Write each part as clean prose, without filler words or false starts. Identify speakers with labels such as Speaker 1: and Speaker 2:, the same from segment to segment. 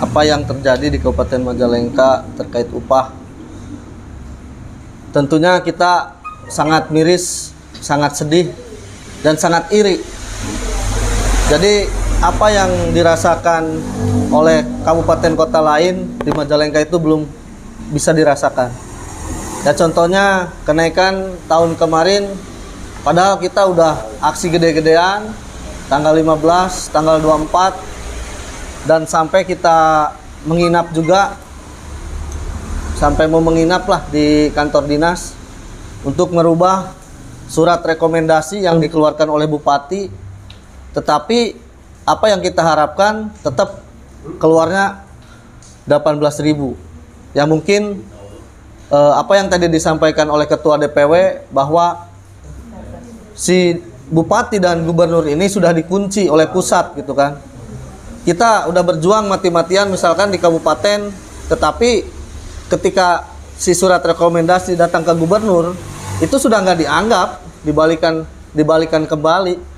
Speaker 1: apa yang terjadi di Kabupaten Majalengka terkait upah. Tentunya kita sangat miris, sangat sedih, dan sangat iri. Jadi apa yang dirasakan oleh kabupaten kota lain di Majalengka itu belum bisa dirasakan. Ya contohnya kenaikan tahun kemarin, padahal kita udah aksi gede-gedean tanggal 15, tanggal 24, dan sampai kita menginap juga, sampai mau menginap lah di kantor dinas untuk merubah surat rekomendasi yang dikeluarkan oleh Bupati. Tetapi apa yang kita harapkan tetap keluarnya 18.000. Ya mungkin apa yang tadi disampaikan oleh Ketua DPW bahwa si Bupati dan Gubernur ini sudah dikunci oleh pusat gitu kan. Kita udah berjuang mati-matian misalkan di kabupaten, tetapi ketika si surat rekomendasi datang ke Gubernur itu sudah nggak dianggap, dibalikan kembali.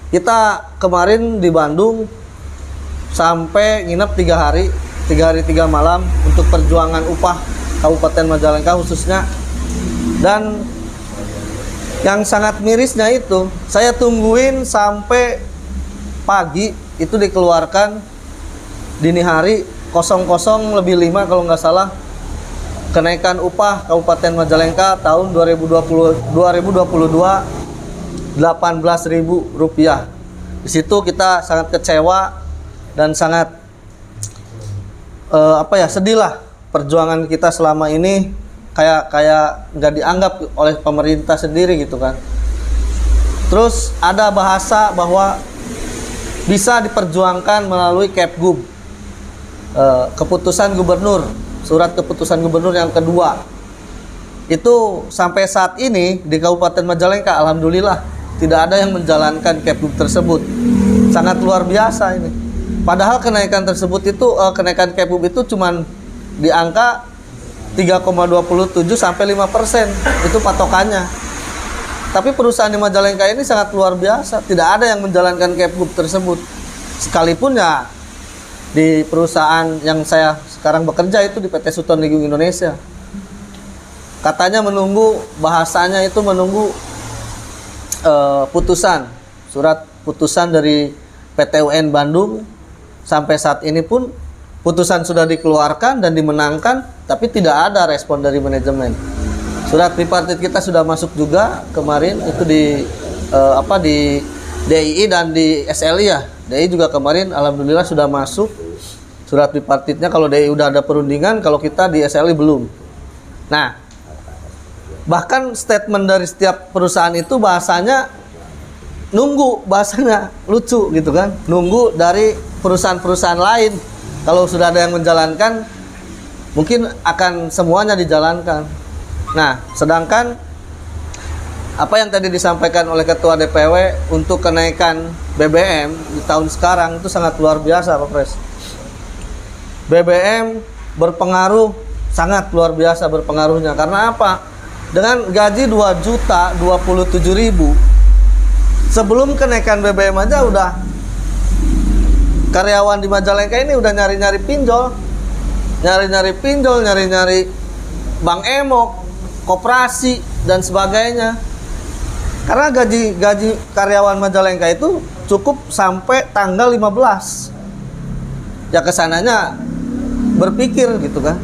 Speaker 1: Kita kemarin di Bandung sampai nginep 3 hari 3 malam untuk perjuangan upah Kabupaten Majalengka khususnya. Dan yang sangat mirisnya itu, saya tungguin sampai pagi itu dikeluarkan dini hari 00:05 kalau nggak salah, kenaikan upah Kabupaten Majalengka tahun 2022 Rp18.000. Di situ kita sangat kecewa dan sangat sedih lah. Perjuangan kita selama ini kayak nggak dianggap oleh pemerintah sendiri gitu kan. Terus ada bahasa bahwa bisa diperjuangkan melalui Kepgub, keputusan gubernur, surat keputusan gubernur yang kedua. Itu sampai saat ini di Kabupaten Majalengka alhamdulillah tidak ada yang menjalankan Kepgub tersebut. Sangat luar biasa ini. Padahal kenaikan tersebut itu, kenaikan Kepgub itu cuman di angka 3,27 sampai 5%. Itu patokannya. Tapi perusahaan di Majalengka ini sangat luar biasa. Tidak ada yang menjalankan Kepgub tersebut. Sekalipun ya di perusahaan yang saya sekarang bekerja itu di PT Suton Ligung Indonesia. Katanya menunggu, bahasanya itu menunggu putusan, surat putusan dari PT UN Bandung. Sampai saat ini pun putusan sudah dikeluarkan dan dimenangkan, tapi tidak ada respon dari manajemen. Surat tripartit kita sudah masuk juga kemarin itu di di DII dan di SLI ya. DII juga kemarin alhamdulillah sudah masuk surat tripartitnya. Kalau DII udah ada perundingan, kalau kita di SLI belum. Nah, bahkan statement dari setiap perusahaan itu bahasanya nunggu, bahasanya lucu gitu kan. Nunggu dari perusahaan-perusahaan lain. Kalau sudah ada yang menjalankan, mungkin akan semuanya dijalankan. Nah, sedangkan apa yang tadi disampaikan oleh Ketua DPW untuk kenaikan BBM di tahun sekarang itu sangat luar biasa, Pak Pres. BBM berpengaruh, sangat luar biasa berpengaruhnya. Karena apa? Dengan gaji 2.027.000, sebelum kenaikan BBM aja udah karyawan di Majalengka ini udah nyari-nyari pinjol, nyari-nyari bank emok, koperasi dan sebagainya. Karena gaji karyawan Majalengka itu cukup sampai tanggal 15. Ya kesananya berpikir gitu kan.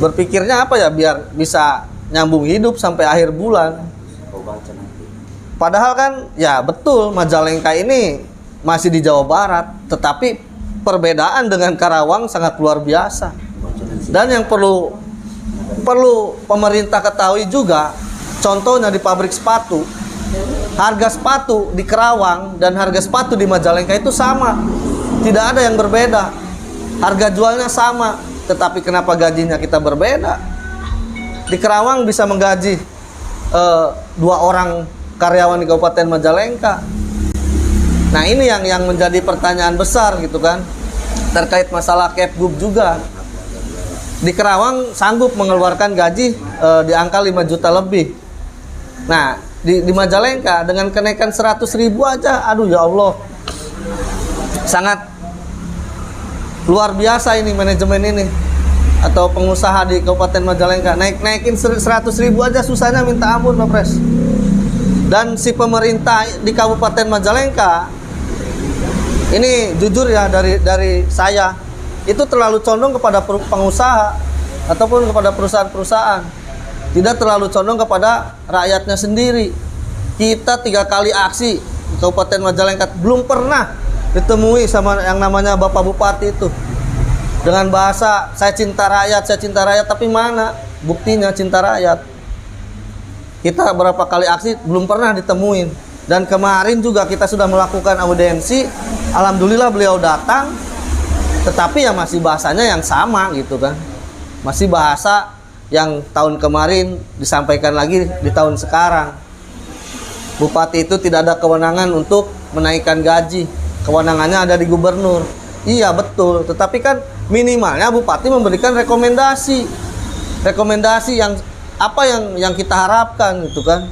Speaker 1: Berpikirnya apa ya, biar bisa nyambung hidup sampai akhir bulan. Padahal kan ya betul Majalengka ini masih di Jawa Barat, tetapi perbedaan dengan Karawang sangat luar biasa. Dan yang perlu pemerintah ketahui juga, contohnya di pabrik sepatu, harga sepatu di Karawang dan harga sepatu di Majalengka itu sama, tidak ada yang berbeda. Harga jualnya sama, tetapi kenapa gajinya kita berbeda? Di Karawang bisa menggaji 2 orang karyawan di Kabupaten Majalengka. Nah ini yang menjadi pertanyaan besar gitu kan, terkait masalah Kepgub juga. Di Karawang sanggup mengeluarkan gaji di angka 5 juta lebih. Nah di Majalengka dengan kenaikan 100.000 aja, aduh ya Allah, sangat luar biasa ini manajemen ini atau pengusaha di Kabupaten Majalengka. Naikin 100.000 aja susahnya minta ampun, Pak Pres. Dan si pemerintah di Kabupaten Majalengka ini jujur ya, dari saya itu terlalu condong kepada pengusaha ataupun kepada perusahaan-perusahaan, tidak terlalu condong kepada rakyatnya sendiri. Kita 3 kali aksi di Kabupaten Majalengka belum pernah ditemui sama yang namanya Bapak Bupati itu dengan bahasa saya cinta rakyat, tapi mana buktinya cinta rakyat? Kita berapa kali aksi belum pernah ditemuin. Dan kemarin juga kita sudah melakukan audiensi, alhamdulillah beliau datang, tetapi ya masih bahasanya yang sama gitu kan, masih bahasa yang tahun kemarin disampaikan lagi di tahun sekarang. Bupati itu tidak ada kewenangan untuk menaikkan gaji, kewenangannya ada di gubernur. Iya betul, tetapi kan minimalnya bupati memberikan rekomendasi yang apa yang kita harapkan gitu kan.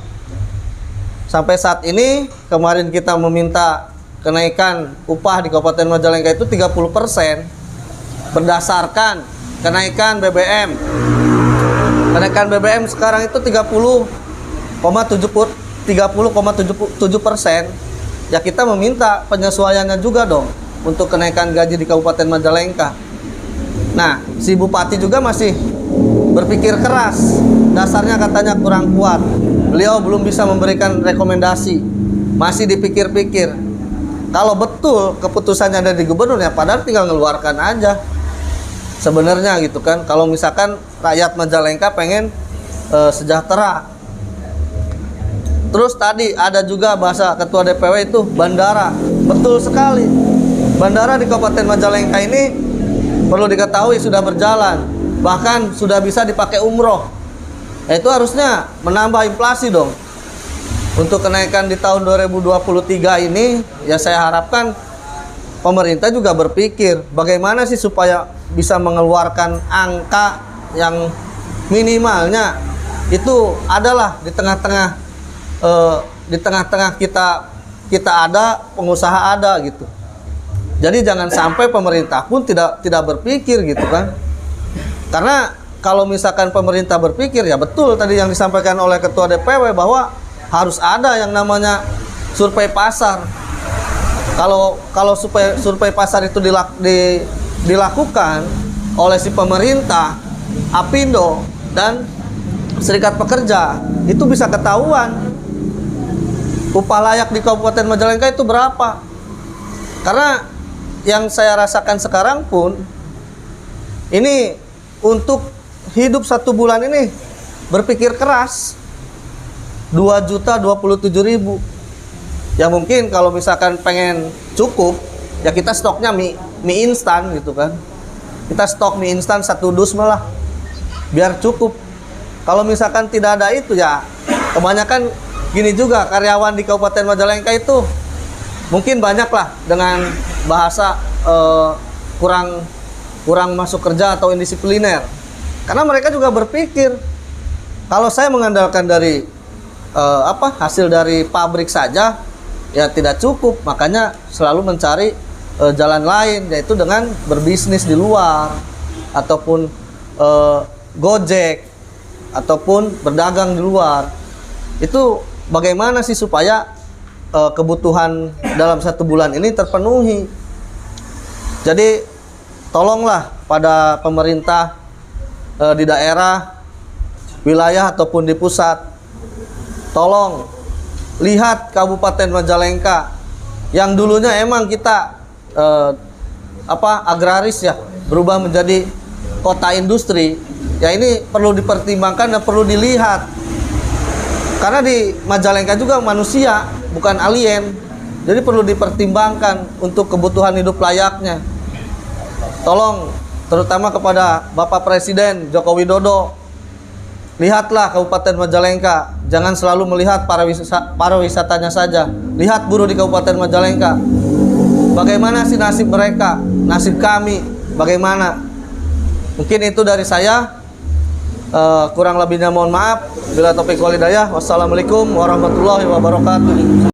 Speaker 1: Sampai saat ini kemarin kita meminta kenaikan upah di Kabupaten Majalengka itu 30% berdasarkan kenaikan BBM. Kenaikan BBM sekarang itu 30,77%. Ya kita meminta penyesuaiannya juga dong untuk kenaikan gaji di Kabupaten Majalengka. Nah, si bupati juga masih berpikir keras. Dasarnya katanya kurang kuat. Beliau belum bisa memberikan rekomendasi. Masih dipikir-pikir. Kalau betul keputusannya ada di gubernur, ya padahal tinggal ngeluarkan aja. Sebenarnya gitu kan. Kalau misalkan rakyat Majalengka pengen sejahtera. Terus tadi ada juga bahasa ketua DPW itu bandara. Betul sekali. Bandara di Kabupaten Majalengka ini perlu diketahui sudah berjalan. Bahkan sudah bisa dipakai umroh. Itu harusnya menambah inflasi dong. Untuk kenaikan di tahun 2023 ini, ya saya harapkan pemerintah juga berpikir bagaimana sih supaya bisa mengeluarkan angka yang minimalnya itu adalah di tengah-tengah kita ada, pengusaha ada gitu. Jadi jangan sampai pemerintah pun tidak berpikir gitu kan. Karena kalau misalkan pemerintah berpikir, ya betul tadi yang disampaikan oleh Ketua DPW bahwa harus ada yang namanya survei pasar. Kalau survei pasar itu dilakukan oleh si pemerintah, Apindo dan Serikat Pekerja, itu bisa ketahuan upah layak di Kabupaten Majalengka itu berapa. Karena yang saya rasakan sekarang pun ini untuk hidup 1 bulan ini berpikir keras 2.027.000. Ya mungkin kalau misalkan pengen cukup, ya kita stoknya mie instan gitu kan. Kita stok mie instan 1 dus malah biar cukup. Kalau misalkan tidak ada itu, ya kebanyakan gini juga karyawan di Kabupaten Majalengka itu mungkin banyak lah dengan bahasa kurang masuk kerja atau indisipliner. Karena mereka juga berpikir kalau saya mengandalkan dari hasil dari pabrik saja ya tidak cukup, makanya selalu mencari jalan lain, yaitu dengan berbisnis di luar ataupun Gojek ataupun berdagang di luar. Itu bagaimana sih supaya kebutuhan dalam 1 bulan ini terpenuhi. Jadi tolonglah pada pemerintah di daerah, wilayah ataupun di pusat, tolong lihat Kabupaten Majalengka yang dulunya emang kita agraris ya, berubah menjadi kota industri. Ya ini perlu dipertimbangkan dan perlu dilihat. Karena di Majalengka juga manusia, bukan alien. Jadi perlu dipertimbangkan untuk kebutuhan hidup layaknya. Tolong terutama kepada Bapak Presiden Joko Widodo, lihatlah Kabupaten Majalengka. Jangan selalu melihat pariwisatanya saja. Lihat buruh di Kabupaten Majalengka. Bagaimana sih nasib mereka, nasib kami, bagaimana? Mungkin itu dari saya. Kurang lebihnya mohon maaf. Bila taufiq wal hidayah. Wassalamualaikum warahmatullahi wabarakatuh.